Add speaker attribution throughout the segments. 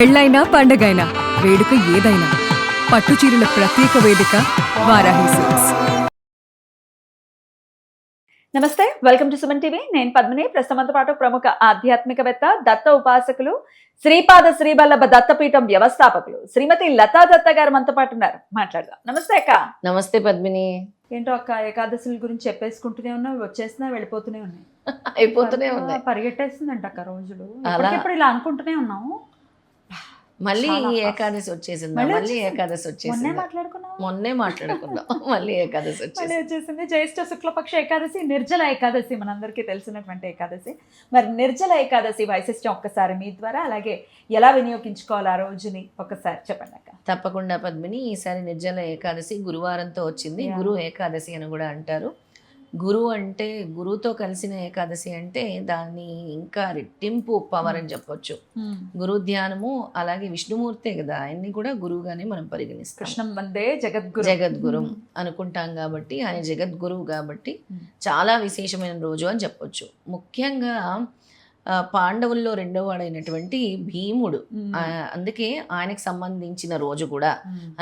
Speaker 1: పెళ్ళైనా పండగైనా వేడుక ఏదైనా పట్టు చీరల ప్రత్యేక వేదిక వారాహి సిల్క్స్.
Speaker 2: నమస్తే, వెల్కమ్ టు సుమన్ టీవీ. నేను పద్మిని. ప్రస్తుతంతో పాటు ప్రముఖ ఆధ్యాత్మికవేత్త, దత్త ఉపాసకులు, శ్రీపాద శ్రీవల్లభ దత్తపీఠం వ్యవస్థాపకులు శ్రీమతి లతా దత్త గారు మనతో పాటు ఉన్నారు. మాట్లాడదాం. నమస్తే అక్క.
Speaker 3: నమస్తే పద్మిని.
Speaker 2: ఏంటో అక్క, ఏకాదశుల గురించి చెప్పేసుకుంటూనే ఉన్నావు, వచ్చేస్తున్నా వెళ్ళిపోతూనే ఉన్నాయి,
Speaker 3: అయిపోతూనే ఉన్నాయి.
Speaker 2: పరిగెట్టేస్తుందంట అక్క రోజులు. ఇప్పుడు ఇలా అనుకుంటూనే ఉన్నాము,
Speaker 3: మళ్ళీ ఏకాదశి వచ్చేసింది, మళ్ళీ ఏకాదశి వచ్చేసింది. మొన్నే మాట్లాడుకున్నాం మళ్ళీ ఏకాదశి
Speaker 2: వచ్చేసింది. జ్యేష్ఠ శుక్లపక్ష ఏకాదశి, నిర్జల ఏకాదశి, మనందరికీ తెలిసినటువంటి ఏకాదశి. మరి నిర్జల ఏకాదశి వైశిష్ట్యం ఒక్కసారి మీ ద్వారా, అలాగే ఎలా వినియోగించుకోవాలి ఆ రోజుని ఒక్కసారి చెప్పండి అక్క.
Speaker 3: తప్పకుండా పద్మిని. ఈసారి నిర్జల ఏకాదశి గురువారంతో వచ్చింది. గురు ఏకాదశి అని కూడా అంటారు. గురు అంటే గురువుతో కలిసిన ఏకాదశి అంటే దాన్ని ఇంకా రెట్టింపు పవర్ అని చెప్పొచ్చు. గురు ధ్యానము, అలాగే విష్ణుమూర్తే కదా, ఆయన్ని కూడా గురువుగానే మనం పరిగణిస్తాం.
Speaker 2: కృష్ణం వందే
Speaker 3: జగద్గురు అనుకుంటాం కాబట్టి ఆయన జగద్గురువు కాబట్టి చాలా విశేషమైన రోజు అని చెప్పొచ్చు. ముఖ్యంగా పాండవుల్లో రెండో వాడైనటువంటి భీముడు, అందుకే ఆయనకు సంబంధించిన రోజు కూడా,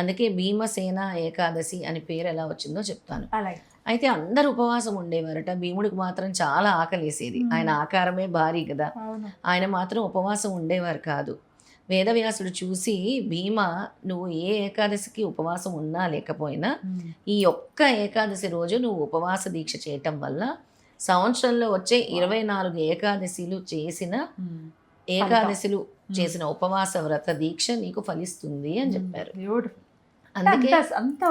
Speaker 3: అందుకే భీమసేన ఏకాదశి అని పేరు ఎలా వచ్చిందో చెప్తాను. అయితే అందరు ఉపవాసం ఉండేవారట, భీముడికి మాత్రం చాలా ఆకలేసేది. ఆయన ఆకారమే భారీ కదా, ఆయన మాత్రం ఉపవాసం ఉండేవారు కాదు. వేదవ్యాసుడు చూసి, భీమ నువ్వు ఏ ఏకాదశికి ఉపవాసం ఉన్నా లేకపోయినా ఈ ఒక్క ఏకాదశి రోజు నువ్వు ఉపవాస దీక్ష చేయటం వల్ల సంవత్సరంలో వచ్చే 24 ఏకాదశిలు చేసిన చేసిన ఉపవాస వ్రత దీక్ష నీకు ఫలిస్తుంది అని చెప్పారు.
Speaker 2: అందుకే అంత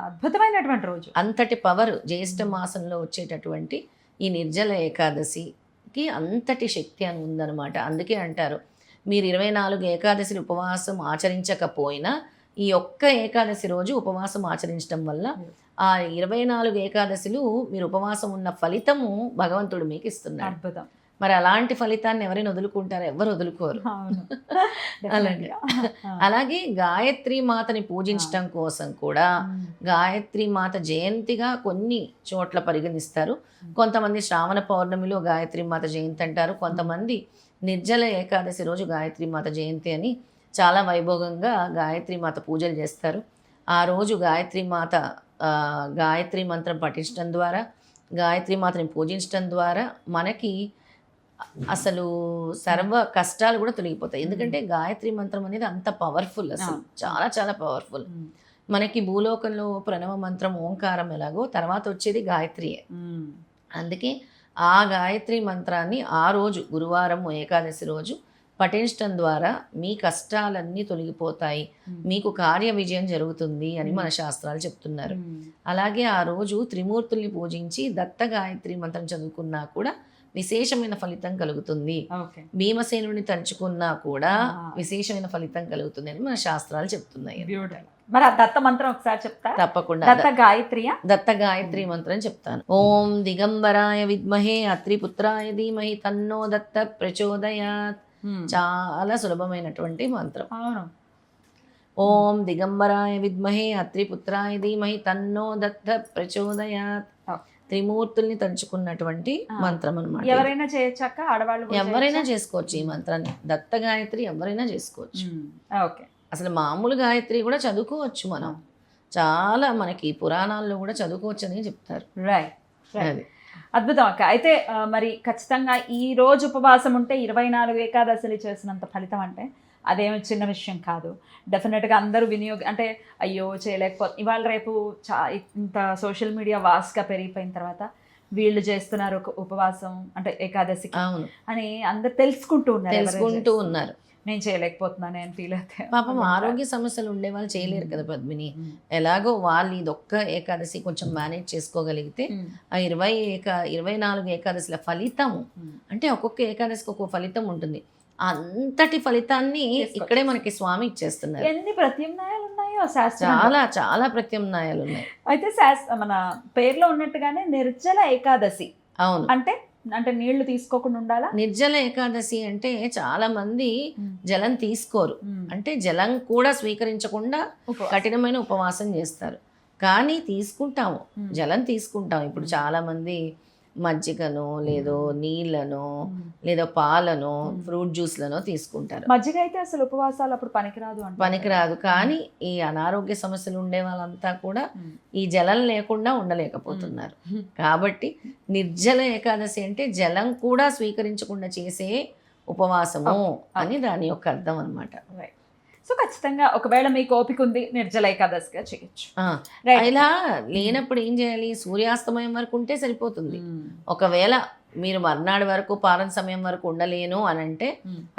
Speaker 2: అద్భుతమైనటువంటి రోజు,
Speaker 3: అంతటి పవర్ జ్యేష్ఠ మాసంలో వచ్చేటటువంటి ఈ నిర్జల ఏకాదశికి అంతటి శక్తి అని ఉందన్నమాట. అందుకే అంటారు, మీరు 24 ఏకాదశిని ఉపవాసం ఆచరించకపోయినా ఈ ఒక్క ఏకాదశి రోజు ఉపవాసం ఆచరించడం వల్ల ఆ 24 ఏకాదశిలు మీరు ఉపవాసం ఉన్న ఫలితము భగవంతుడు మీకు ఇస్తున్నాడు.
Speaker 2: అద్భుతం.
Speaker 3: మరి అలాంటి ఫలితాన్ని ఎవరైనా వదులుకుంటారు? ఎవరు వదులుకోరు. అలాగే గాయత్రి మాతని పూజించడం కోసం కూడా గాయత్రి మాత జయంతిగా కొన్ని చోట్ల పరిగణిస్తారు. కొంతమంది శ్రావణ పౌర్ణమిలో గాయత్రి మాత జయంతి అంటారు, కొంతమంది నిర్జల ఏకాదశి రోజు గాయత్రి మాత జయంతి అని చాలా వైభోగంగా గాయత్రి మాత పూజలు చేస్తారు. ఆ రోజు గాయత్రి మాత గాయత్రి మంత్రం పఠించడం ద్వారా, గాయత్రి మాతని పూజించడం ద్వారా మనకి అసలు సర్వ కష్టాలు కూడా తొలగిపోతాయి. ఎందుకంటే గాయత్రి మంత్రం అనేది అంత పవర్ఫుల్, అసలు చాలా చాలా పవర్ఫుల్. మనకి భూలోకంలో ప్రణవ మంత్రం ఓంకారం ఎలాగో తర్వాత వచ్చేది గాయత్రియే. అందుకే ఆ గాయత్రి మంత్రాన్ని ఆ రోజు గురువారం ఏకాదశి రోజు పఠించడం ద్వారా మీ కష్టాలన్నీ తొలగిపోతాయి, మీకు కార్య విజయం జరుగుతుంది అని మన శాస్త్రాలు చెప్తున్నారు. అలాగే ఆ రోజు త్రిమూర్తుల్ని పూజించి దత్త గాయత్రి మంత్రం చదువుకున్నా కూడా విశేషమైన ఫలితం కలుగుతుంది. భీమసేనుని తలుచుకున్నా కూడా విశేషమైన ఫలితం కలుగుతుంది అని మన శాస్త్రాలు చెప్తున్నాయి.
Speaker 2: మరి ఆ దత్త మంత్రం ఒకసారి చెప్తా?
Speaker 3: తప్పకుండా. దత్త గాయత్రి మంత్రం చెప్తాను. ఓం దిగంబరాయ విద్మహే అత్రిపుత్రాయ ధీమహి తన్నో దత్త ప్రచోదయాత్. చాలా సులభమైనటువంటి మంత్రం. ఓం దిగంబరాయ విద్మహే అత్రిపుత్రాయ ధీమహి తన్నో దత్త ప్రచోదయాత్. త్రిమూర్తుల్ని తలుచుకున్నటువంటి మంత్రం అన్నమాట.
Speaker 2: ఎవరైనా చేయొచ్చాక? ఆడవాళ్ళు
Speaker 3: ఎవరైనా చేసుకోవచ్చు ఈ మంత్రాన్ని. దత్త గాయత్రి ఎవరైనా చేసుకోవచ్చు. అసలు మామూలు గాయత్రి కూడా చదువుకోవచ్చు మనం, చాలా మనకి పురాణాల్లో కూడా చదువుకోవచ్చు అని చెప్తారు.
Speaker 2: అది అద్భుతం అక్క. అయితే మరి ఖచ్చితంగా ఈ రోజు ఉపవాసం ఉంటే 24 ఏకాదశులు చేసినంత ఫలితం అంటే అదేమి చిన్న విషయం కాదు. డెఫినెట్గా అందరూ అంటే అయ్యో చేయలేకపోతే ఇవాళ రేపు ఇంత సోషల్ మీడియా వాస్ట్గా పెరిగిపోయిన తర్వాత వీళ్ళు చేస్తున్నారు ఉపవాసం అంటే ఏకాదశి అని అందరు తెలుసుకుంటూ ఉన్నారు. నేను చేయలేకపోతున్నాను అని ఫీల్ అవుతాయి.
Speaker 3: పాపం ఆరోగ్య సమస్యలు ఉండే వాళ్ళు చేయలేరు కదా పద్మిని. ఎలాగో వాళ్ళు ఇదొక్క ఏకాదశి కొంచెం మేనేజ్ చేసుకోగలిగితే ఆ 24 ఏకాదశిల ఫలితం అంటే ఒక్కొక్క ఏకాదశికి ఒక్కొక్క ఫలితం ఉంటుంది. అంతటి ఫలితాన్ని ఇక్కడే మనకి స్వామి ఇచ్చేస్తున్నారు.
Speaker 2: ఎన్ని ప్రత్యామ్నాయాలు ఉన్నాయో
Speaker 3: చాలా చాలా ప్రత్యామ్నాయాలు ఉన్నాయి.
Speaker 2: అయితే మన పేరులో ఉన్నట్టుగానే నిర్జల ఏకాదశి అవును అంటే నీళ్లు తీసుకోకుండా ఉండాలా?
Speaker 3: నిర్జల ఏకాదశి అంటే చాలా మంది జలం తీసుకోరు, అంటే జలం కూడా స్వీకరించకుండా కఠినమైన ఉపవాసం చేస్తారు. కానీ తీసుకుంటాము, జలం తీసుకుంటాం. ఇప్పుడు చాలా మంది మజ్జిగనో లేదో నీళ్ళనో లేదో పాలనో ఫ్రూట్ జ్యూస్లనో తీసుకుంటారు.
Speaker 2: మజ్జిగ అయితే అసలు ఉపవాసాలు అప్పుడు పనికిరాదు అంటే
Speaker 3: పనికిరాదు. కానీ ఈ అనారోగ్య సమస్యలు ఉండే వాళ్ళంతా కూడా ఈ జలం లేకుండా ఉండలేకపోతున్నారు. కాబట్టి నిర్జల ఏకాదశి అంటే జలం కూడా స్వీకరించకుండా చేసే ఉపవాసము అని దాని యొక్క అర్థం అన్నమాట.
Speaker 2: సో ఖచ్చితంగా ఒకవేళ మీకు ఓపిక ఉంది నిర్జల ఏకాదశిగా చేయొచ్చు.
Speaker 3: ఇలా లేనప్పుడు ఏం చేయాలి? సూర్యాస్తమయం వరకు ఉంటే సరిపోతుంది. ఒకవేళ మీరు మర్నాడు వరకు పాలన సమయం వరకు ఉండలేను అని అంటే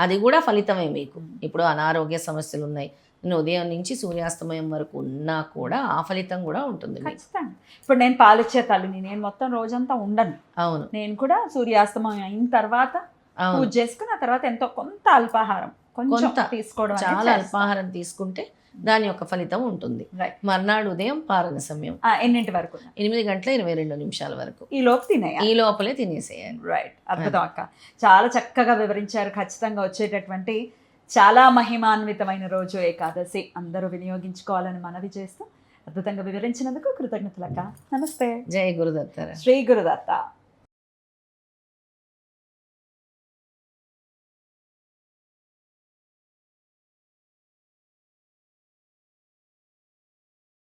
Speaker 3: అది కూడా ఫలితమే మీకు. ఇప్పుడు అనారోగ్య సమస్యలు ఉన్నాయి, నేను ఉదయం నుంచి సూర్యాస్తమయం వరకు ఉన్నా కూడా ఆ ఫలితం కూడా ఉంటుంది మీకు.
Speaker 2: ఖచ్చితంగా. ఇప్పుడు నేను పాలిచ్చే తల్లిని, నేను మొత్తం రోజంతా ఉండను.
Speaker 3: అవును,
Speaker 2: నేను కూడా సూర్యాస్తమయం అయిన తర్వాత పూజ చేసుకుని ఆ తర్వాత ఎంతో కొంత అల్పాహారం కొంచెం తీసుకోవడం,
Speaker 3: చాలా అల్పాహారం తీసుకుంటే దాని యొక్క ఫలితం ఉంటుంది. మర్నాడు ఉదయం పారణ సమయం
Speaker 2: ఎన్నింటి వరకు?
Speaker 3: 8:22 వరకు.
Speaker 2: ఈ లోపు తినేయాలి,
Speaker 3: ఈ లోపలే తినేసేయాలి.
Speaker 2: రైట్. అద్భుతం అక్క, చాలా చక్కగా వివరించారు. ఖచ్చితంగా వచ్చేటటువంటి చాలా మహిమాన్వితమైన రోజు ఏకాదశి, అందరూ వినియోగించుకోవాలని మనవి చేస్తూ అద్భుతంగా వివరించినందుకు కృతజ్ఞతలక్క. నమస్తే.
Speaker 3: జై గురుదత్త.
Speaker 2: శ్రీ గురుదత్త.